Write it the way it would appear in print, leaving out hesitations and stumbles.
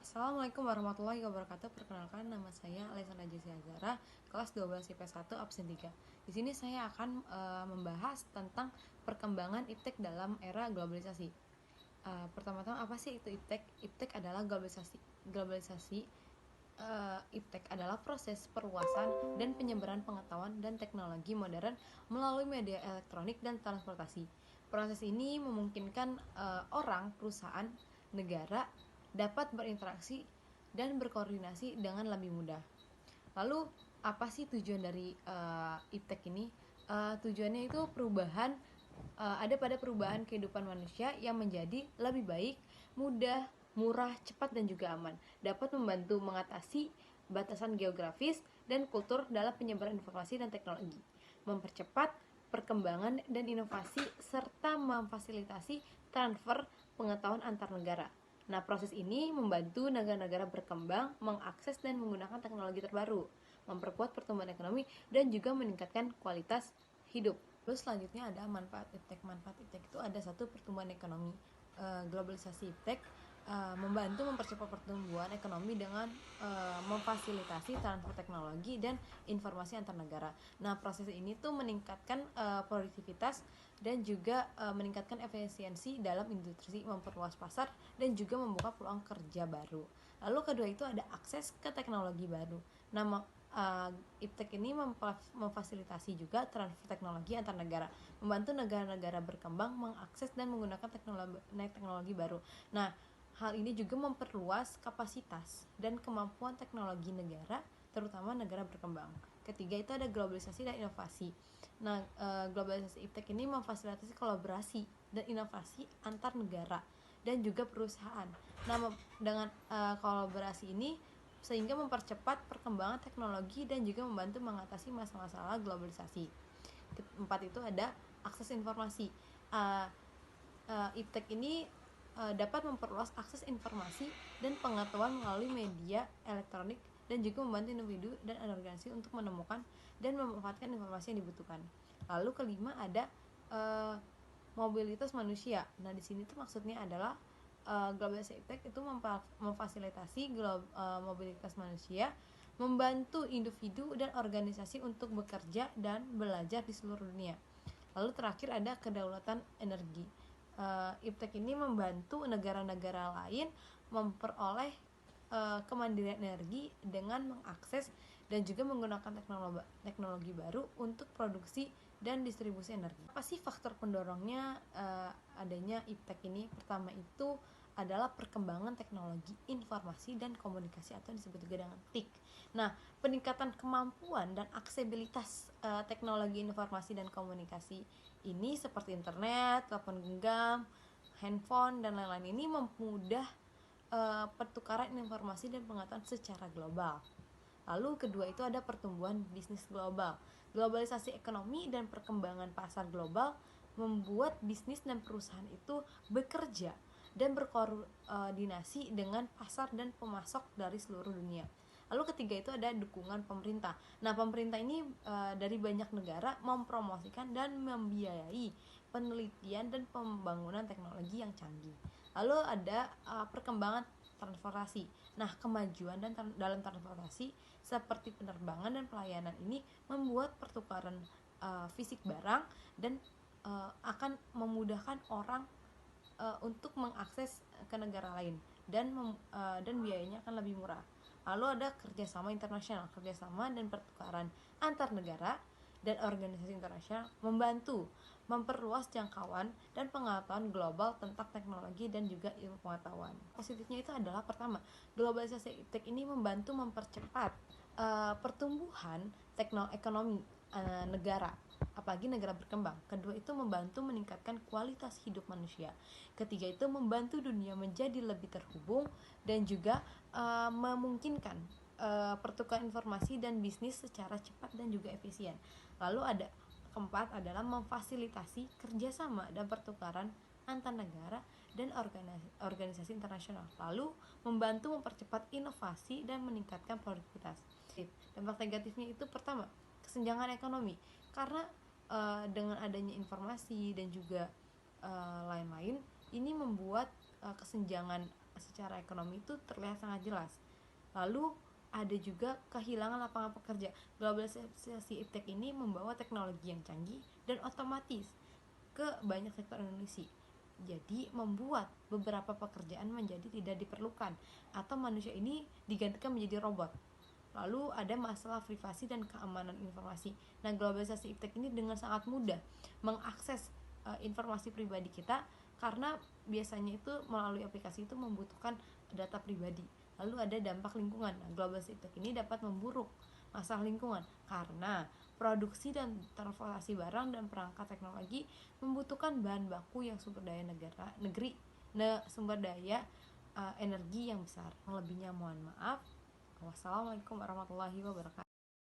Assalamualaikum warahmatullahi wabarakatuh. Perkenalkan, nama saya Alessandra Jessi Azara, kelas 12 IPS 1 absen 3. Di sini saya akan membahas tentang perkembangan iptek dalam era globalisasi. Pertama-tama, apa sih itu iptek? Iptek adalah globalisasi. Iptek adalah proses perluasan dan penyebaran pengetahuan dan teknologi modern melalui media elektronik dan transportasi. Proses ini memungkinkan orang, perusahaan, negara dapat berinteraksi dan berkoordinasi dengan lebih mudah. Lalu apa sih tujuan dari iptek ini? Tujuannya itu ada pada perubahan kehidupan manusia yang menjadi lebih baik, mudah, murah, cepat, dan juga aman. Dapat membantu mengatasi batasan geografis dan kultur dalam penyebaran informasi dan teknologi, mempercepat perkembangan dan inovasi, serta memfasilitasi transfer pengetahuan antar negara. Nah, proses ini membantu negara-negara berkembang mengakses dan menggunakan teknologi terbaru, memperkuat pertumbuhan ekonomi, dan juga meningkatkan kualitas hidup. Terus selanjutnya ada manfaat iptek. Manfaat iptek itu ada satu, pertumbuhan ekonomi. Globalisasi iptek membantu mempercepat pertumbuhan ekonomi dengan memfasilitasi transfer teknologi dan informasi antar negara. Nah, proses ini tuh meningkatkan produktivitas dan juga meningkatkan efisiensi dalam industri, memperluas pasar, dan juga membuka peluang kerja baru. Lalu kedua itu ada akses ke teknologi baru. Nah, iptek ini memfasilitasi juga transfer teknologi antar negara, membantu negara-negara berkembang mengakses dan menggunakan teknologi baru. Nah, hal ini juga memperluas kapasitas dan kemampuan teknologi negara, terutama negara berkembang. Ketiga itu ada globalisasi dan inovasi. Nah, globalisasi iptek ini memfasilitasi kolaborasi dan inovasi antar negara dan juga perusahaan. Nah, dengan kolaborasi ini sehingga mempercepat perkembangan teknologi dan juga membantu mengatasi masalah-masalah globalisasi. Keempat itu ada akses informasi. Iptek ini dapat memperluas akses informasi dan pengetahuan melalui media elektronik dan juga membantu individu dan organisasi untuk menemukan dan memanfaatkan informasi yang dibutuhkan. Lalu kelima ada mobilitas manusia. Nah, di sini tuh maksudnya adalah globalisasi iptek itu memfasilitasi mobilitas manusia, membantu individu dan organisasi untuk bekerja dan belajar di seluruh dunia. Lalu terakhir ada kedaulatan energi. Iptek ini membantu negara-negara lain memperoleh kemandirian energi dengan mengakses dan juga menggunakan teknologi baru untuk produksi dan distribusi energi. Apa sih faktor pendorongnya adanya iptek ini? Pertama itu adalah perkembangan teknologi informasi dan komunikasi atau disebut juga dengan TIK. Nah, peningkatan kemampuan dan aksesibilitas teknologi informasi dan komunikasi ini seperti internet, telepon genggam, handphone, dan lain-lain ini mempermudah pertukaran informasi dan pengetahuan secara global. Lalu kedua itu ada pertumbuhan bisnis global. Globalisasi ekonomi dan perkembangan pasar global membuat bisnis dan perusahaan itu bekerja dan berkoordinasi dengan pasar dan pemasok dari seluruh dunia. Lalu ketiga itu ada dukungan pemerintah. Nah, pemerintah ini dari banyak negara mempromosikan dan membiayai penelitian dan pembangunan teknologi yang canggih. Lalu ada perkembangan transportasi. Nah, kemajuan dalam transportasi seperti penerbangan dan pelayanan ini membuat pertukaran fisik barang dan akan memudahkan orang untuk mengakses ke negara lain dan biayanya akan lebih murah. Lalu ada kerjasama internasional. Kerjasama dan pertukaran antar negara dan organisasi internasional membantu memperluas jangkauan dan pengetahuan global tentang teknologi dan juga ilmu pengetahuan. Positifnya itu adalah pertama, globalisasi iptek ini membantu mempercepat pertumbuhan ekonomi negara, apalagi negara berkembang. Kedua itu membantu meningkatkan kualitas hidup manusia. Ketiga itu membantu dunia menjadi lebih terhubung dan juga memungkinkan pertukaran informasi dan bisnis secara cepat dan juga efisien. Lalu ada keempat adalah memfasilitasi kerjasama dan pertukaran antar negara dan organisasi internasional. Lalu membantu mempercepat inovasi dan meningkatkan produktivitas. Dampak negatifnya itu pertama, kesenjangan ekonomi, karena dengan adanya informasi dan juga lain-lain ini membuat kesenjangan secara ekonomi itu terlihat sangat jelas. Lalu ada juga kehilangan lapangan pekerja. Globalisasi iptek ini membawa teknologi yang canggih dan otomatis ke banyak sektor Indonesia. Jadi membuat beberapa pekerjaan menjadi tidak diperlukan atau manusia ini digantikan menjadi robot. Lalu ada masalah privasi dan keamanan informasi. Nah, globalisasi iptek ini dengan sangat mudah mengakses informasi pribadi kita, karena biasanya itu melalui aplikasi itu membutuhkan data pribadi. Lalu ada dampak lingkungan. Nah, globalisasi iptek ini dapat memburuk masalah lingkungan karena produksi dan transportasi barang dan perangkat teknologi membutuhkan bahan baku yang sumber daya sumber daya energi yang besar. Lebihnya mohon maaf. Wassalamualaikum warahmatullahi wabarakatuh.